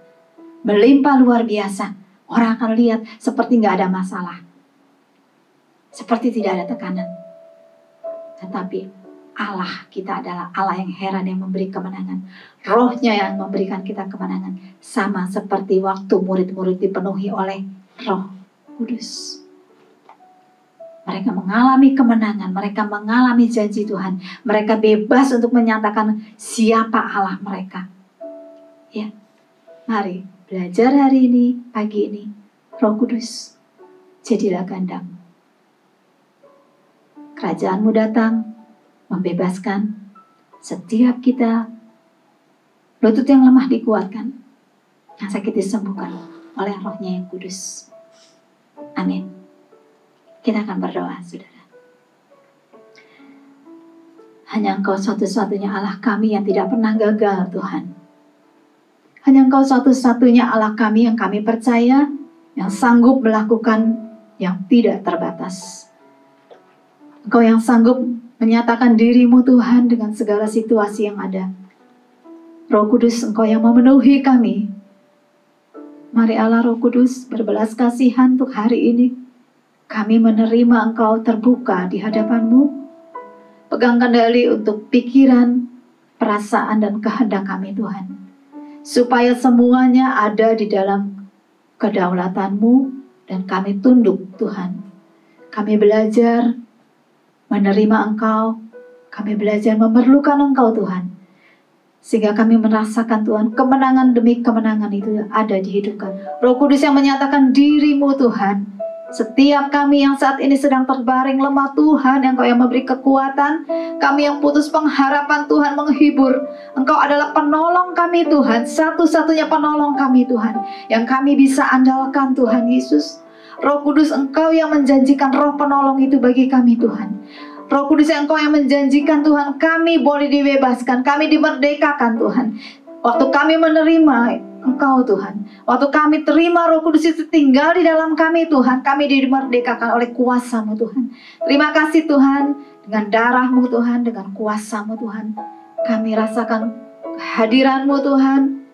Melimpah luar biasa. Orang akan lihat seperti nggak ada masalah, seperti tidak ada tekanan. Tetapi Allah kita adalah Allah yang heran, yang memberi kemenangan. Rohnya yang memberikan kita kemenangan. Sama seperti waktu murid-murid dipenuhi oleh Roh Kudus. Mereka mengalami kemenangan, mereka mengalami janji Tuhan. Mereka bebas untuk menyatakan siapa Allah mereka. Ya, mari belajar hari ini, pagi ini. Roh Kudus, jadilah gandang. Kerajaanmu datang, membebaskan setiap kita. Lutut yang lemah dikuatkan, yang sakit disembuhkan oleh Rohnya yang kudus. Amin. Kita akan berdoa, saudara. Hanya Engkau satu-satunya Allah kami yang tidak pernah gagal, Tuhan. Hanya Engkau satu-satunya Allah kami yang kami percaya, yang sanggup melakukan yang tidak terbatas. Engkau yang sanggup menyatakan dirimu Tuhan dengan segala situasi yang ada. Roh Kudus, Engkau yang memenuhi kami. Mari Allah Roh Kudus berbelas kasihan untuk hari ini. Kami menerima Engkau terbuka di hadapan-Mu. Pegang kendali untuk pikiran, perasaan, dan kehendak kami Tuhan. Supaya semuanya ada di dalam kedaulatan-Mu dan kami tunduk Tuhan. Kami belajar menerima Engkau, kami belajar memerlukan Engkau Tuhan. Sehingga kami merasakan Tuhan, kemenangan demi kemenangan itu ada di hidup kami. Roh Kudus yang menyatakan dirimu Tuhan. Setiap kami yang saat ini sedang terbaring lemah Tuhan, Engkau yang memberi kekuatan. Kami yang putus pengharapan Tuhan menghibur. Engkau adalah penolong kami Tuhan, satu-satunya penolong kami Tuhan. Yang kami bisa andalkan Tuhan Yesus. Roh Kudus, Engkau yang menjanjikan roh penolong itu bagi kami Tuhan. Roh Kudus, Engkau yang menjanjikan Tuhan, kami boleh dibebaskan, kami dimerdekakan Tuhan. Waktu kami menerima Engkau Tuhan, waktu kami terima Roh Kudus itu tinggal di dalam kami Tuhan, kami dimerdekakan oleh kuasa-Mu Tuhan. Terima kasih Tuhan, dengan darah-Mu Tuhan, dengan kuasa-Mu Tuhan, kami rasakan kehadiran-Mu Tuhan.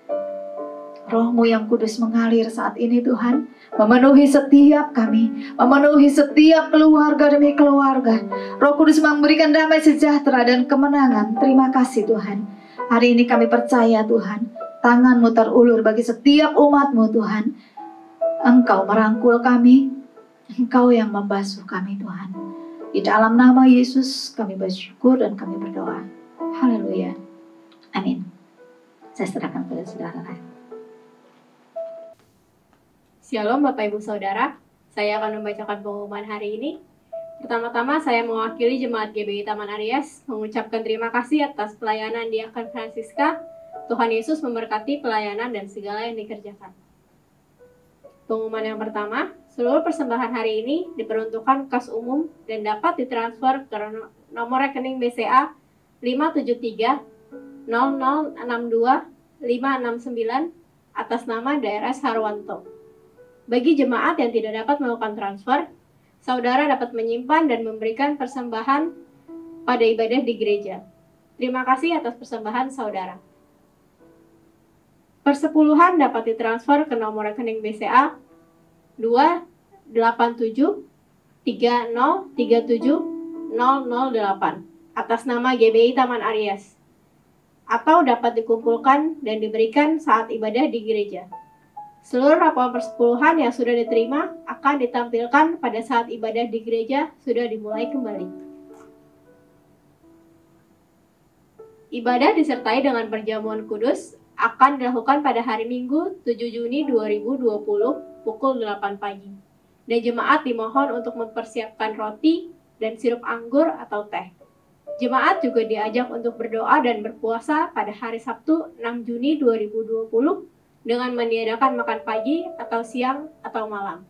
Roh-Mu yang kudus mengalir saat ini Tuhan, memenuhi setiap kami, memenuhi setiap keluarga demi keluarga. Roh Kudus memberikan damai sejahtera dan kemenangan. Terima kasih Tuhan. Hari ini kami percaya Tuhan, tangan-Mu terulur bagi setiap umat-Mu Tuhan. Engkau merangkul kami, Engkau yang membasuh kami Tuhan. Di dalam nama Yesus kami bersyukur dan kami berdoa. Haleluya. Amin. Saya serahkan kepada saudara lain. Shalom Bapak Ibu Saudara, saya akan membacakan pengumuman hari ini. Pertama-tama saya mewakili Jemaat GBI Taman Aries mengucapkan terima kasih atas pelayanan Diaken Francisca. Tuhan Yesus memberkati pelayanan dan segala yang dikerjakan. Pengumuman yang pertama, seluruh persembahan hari ini diperuntukkan kas umum dan dapat ditransfer ke nomor rekening BCA 573 0062 569 atas nama DRS Harwanto. Bagi jemaat yang tidak dapat melakukan transfer, saudara dapat menyimpan dan memberikan persembahan pada ibadah di gereja. Terima kasih atas persembahan saudara. Persepuluhan dapat ditransfer ke nomor rekening BCA 287 3037 008 atas nama GBI Taman Aries, atau dapat dikumpulkan dan diberikan saat ibadah di gereja. Seluruh rapor persepuluhan yang sudah diterima akan ditampilkan pada saat ibadah di gereja sudah dimulai kembali. Ibadah disertai dengan perjamuan kudus akan dilakukan pada hari Minggu 7 Juni 2020 pukul 8 pagi. Dan jemaat dimohon untuk mempersiapkan roti dan sirup anggur atau teh. Jemaat juga diajak untuk berdoa dan berpuasa pada hari Sabtu 6 Juni 2020 dengan meniadakan makan pagi atau siang atau malam.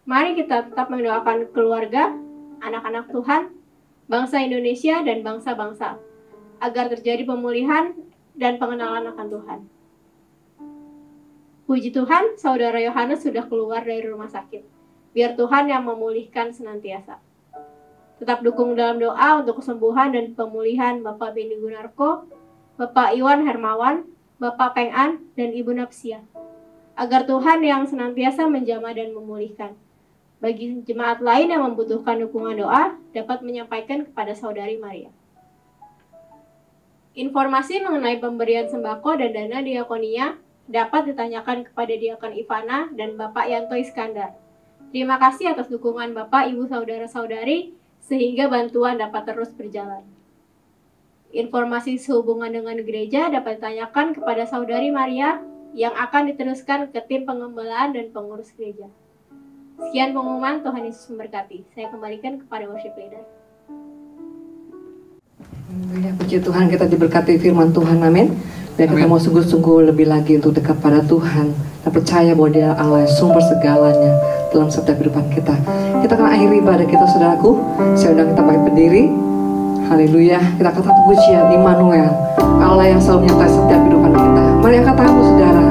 Mari kita tetap mendoakan keluarga, anak-anak Tuhan, bangsa Indonesia dan bangsa-bangsa, agar terjadi pemulihan dan pengenalan akan Tuhan. Puji Tuhan, Saudara Yohanes sudah keluar dari rumah sakit. Biar Tuhan yang memulihkan senantiasa. Tetap dukung dalam doa untuk kesembuhan dan pemulihan Bapak Benny Gunarko, Bapak Iwan Hermawan, Bapak Peng-an, dan Ibu Napsia. Agar Tuhan yang senantiasa menjamah dan memulihkan. Bagi jemaat lain yang membutuhkan dukungan doa, dapat menyampaikan kepada Saudari Maria. Informasi mengenai pemberian sembako dan dana diakonia dapat ditanyakan kepada Diakon Ivana dan Bapak Yanto Iskandar. Terima kasih atas dukungan Bapak, Ibu, Saudara-saudari, sehingga bantuan dapat terus berjalan. Informasi sehubungan dengan gereja dapat ditanyakan kepada Saudari Maria yang akan diteruskan ke tim pengembalaan dan pengurus gereja. Sekian pengumuman, Tuhan Yesus memberkati. Saya kembalikan kepada worship leader. Ya, puji Tuhan, kita diberkati firman Tuhan, amin. Dan kita mau sungguh-sungguh lebih lagi untuk dekat pada Tuhan dan percaya bahwa Dia Allah sumber segalanya dalam setiap kehidupan kita. Kita akan akhiri ibadah kita, saudaraku. Saya undang kita bangkit berdiri. Haleluya. Kita akan satu pujian Immanuel, Allah yang selalu menyertai setiap kehidupan kita. Mari angkat tanganmu, saudara.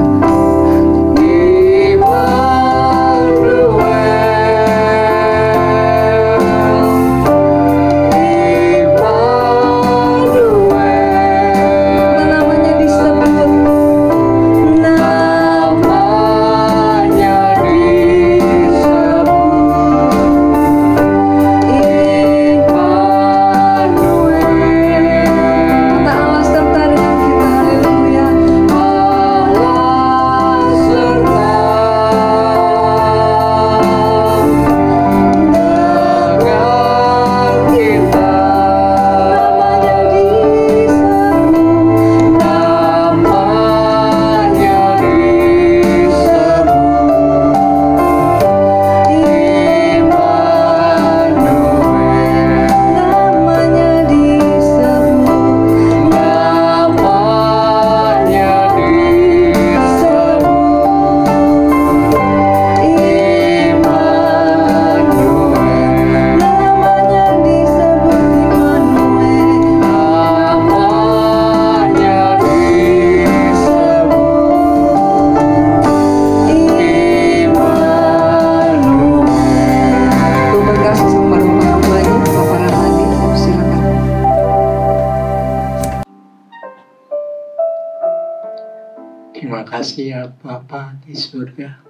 Terima kasih ya Bapa di surga,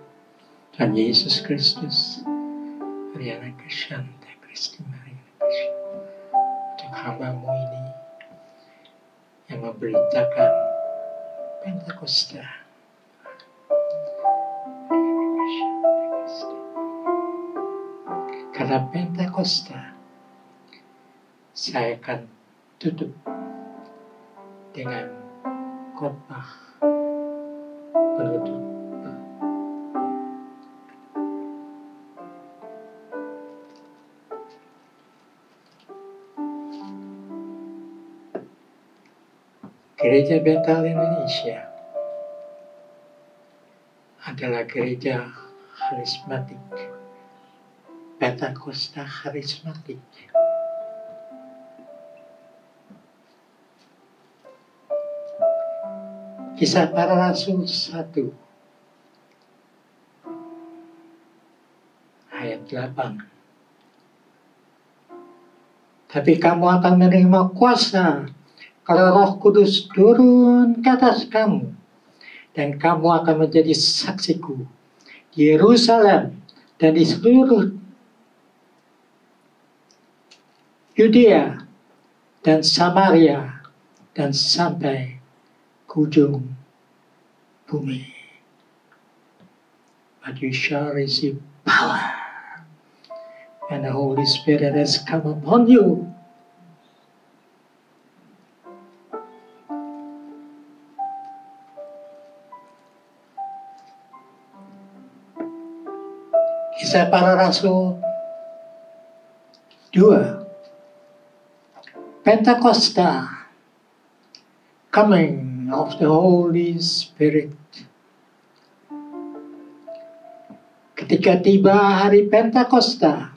Tuhan Yesus Kristus, Mariana Kashanta Kristi Mariana Kashanta, untuk hamba-Mu ini yang memberitakan Pentakosta. Karena Pentakosta, saya akan tutup dengan khotbah penutup. Gereja Betel Indonesia adalah gereja karismatik, Pentakosta karismatik. Kisah Para Rasul 1 ayat 8. Tapi kamu akan menerima kuasa kalau Roh Kudus turun ke atas kamu, dan kamu akan menjadi saksiku di Yerusalem dan di seluruh Yudea dan Samaria dan sampai ke ujung bumi. But you shall receive power and the Holy Spirit has come upon you. Kisah Para Rasul 2. Pentakosta, coming of the Holy Spirit. Ketika tiba hari Pentakosta,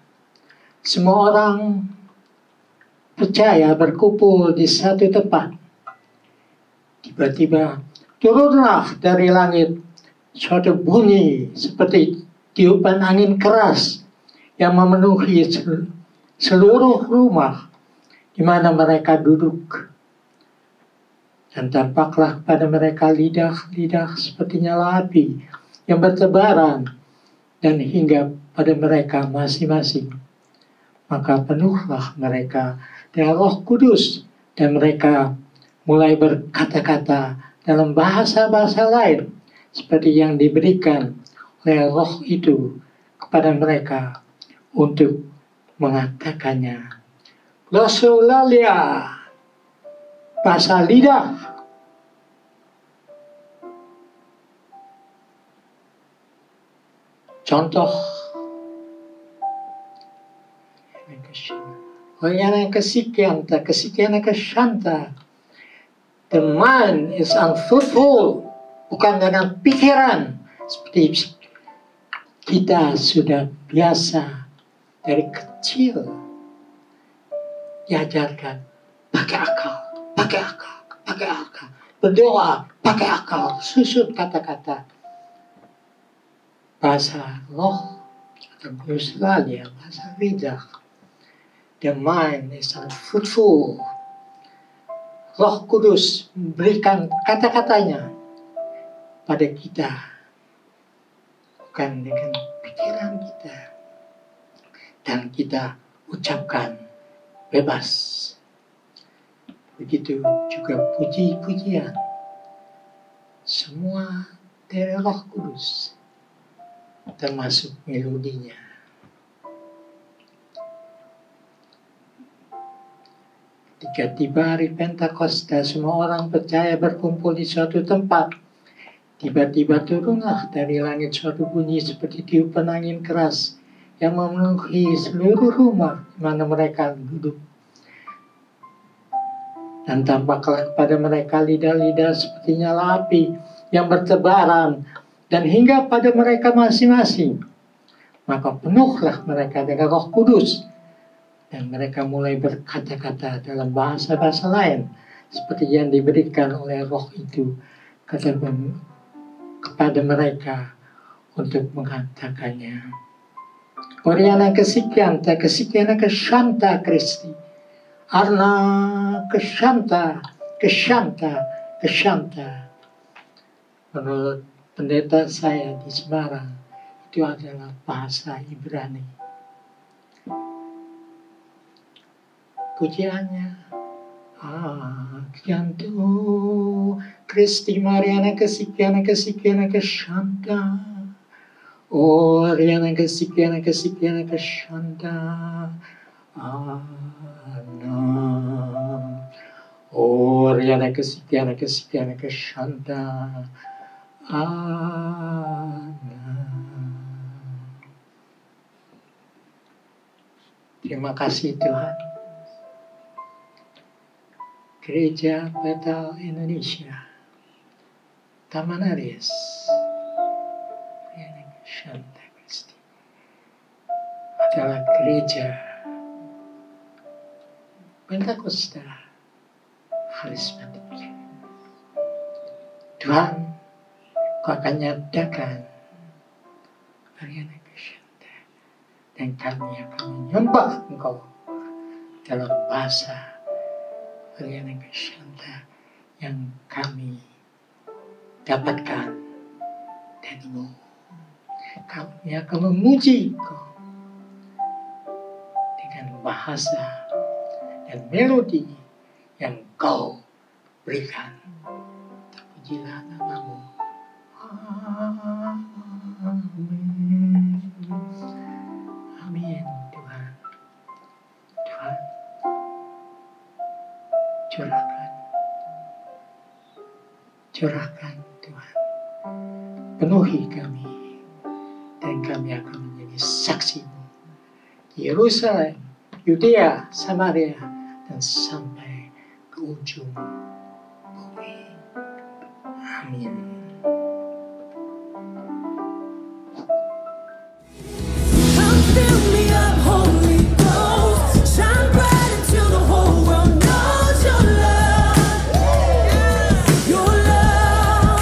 semua orang percaya berkumpul di satu tempat. Tiba-tiba turunlah dari langit suatu bunyi seperti tiupan angin keras yang memenuhi seluruh rumah di mana mereka duduk. Dan tampaklah kepada mereka lidah-lidah seperti nyala api yang bertebaran dan hingga pada mereka masing-masing. Maka penuhlah mereka dengan Roh Kudus dan mereka mulai berkata-kata dalam bahasa-bahasa lain seperti yang diberikan oleh Roh itu kepada mereka untuk mengatakannya. Glosolalia, bahasa lidah. Contoh. Yang kesekian kesanta. The mind is unfruitful. Bukan dengan pikiran. Seperti kita sudah biasa dari kecil diajarkan pakai akal, berdoa pakai akal, susun kata-kata. Bahasa roh atau glosolalia, bahasa lidah. The mind is unfruitful. Roh Kudus memberikan kata-katanya pada kita, bukan dengan pikiran kita, dan kita ucapkan bebas. Begitu juga puji-pujian, semua dari Roh Kudus, termasuk melodinya. Ketika tiba hari Pentakosta, semua orang percaya berkumpul di suatu tempat. Tiba-tiba turunlah dari langit suatu bunyi seperti tiupan angin keras yang memenuhi seluruh rumah di mana mereka duduk. Dan tampaklah kepada mereka lidah-lidah seperti nyala api yang bertebaran dan hingga pada mereka masing-masing. Maka penuhlah mereka dengan Roh Kudus. Dan mereka mulai berkata-kata dalam bahasa-bahasa lain seperti yang diberikan oleh Roh itu kepada mereka untuk mengatakannya. Oriana kesekian kesanta Kristi. Arna kesanta. Menurut pendeta saya di Semarang, itu adalah bahasa Ibrani. Pujiannya, Kiantu Kristi Mariana kesekian kesanta. Oriana kesekian kesanta. Ana. Oriana kesekian kesanta. Ana. Terima kasih Tuhan. Gereja Betel Indonesia, Taman Aries, Shanta Kristi, adalah gereja Pentakosta Harismatik. Tuhan, Kau akan nyatakan Ariana Shanta, dan kami akan menyembah Engkau dalam bahasa Ariana Shanta yang kami dapatkan darimu. Kami akan memuji Kau dengan bahasa dan melodi yang Kau berikan. Terpujilah nama-Mu. Amin. Amin Tuhan. Tuhan, curahkan Tuhan, penuhi kami, dan kami akan menjadi saksi-Mu di Yerusalem, Yudea, Samaria, dan sampai ke ujung bumi. Amin. Come fill me up, Holy Ghost. Shine bright until the whole world knows Your love. Your love.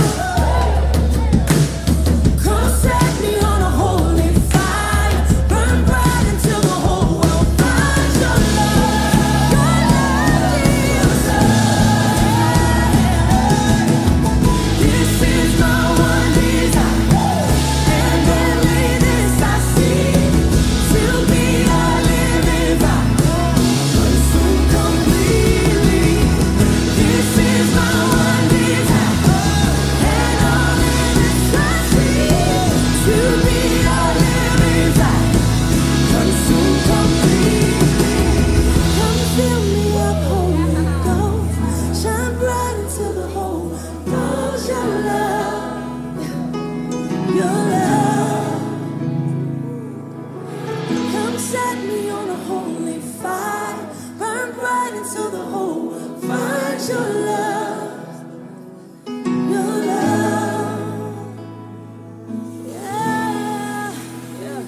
knows your love. Your love. Yeah. Yeah.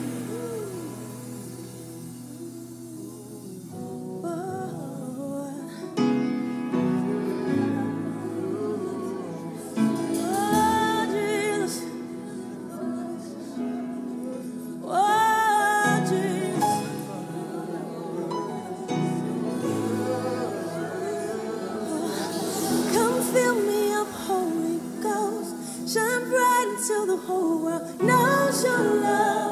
Shine bright until the whole world knows your love.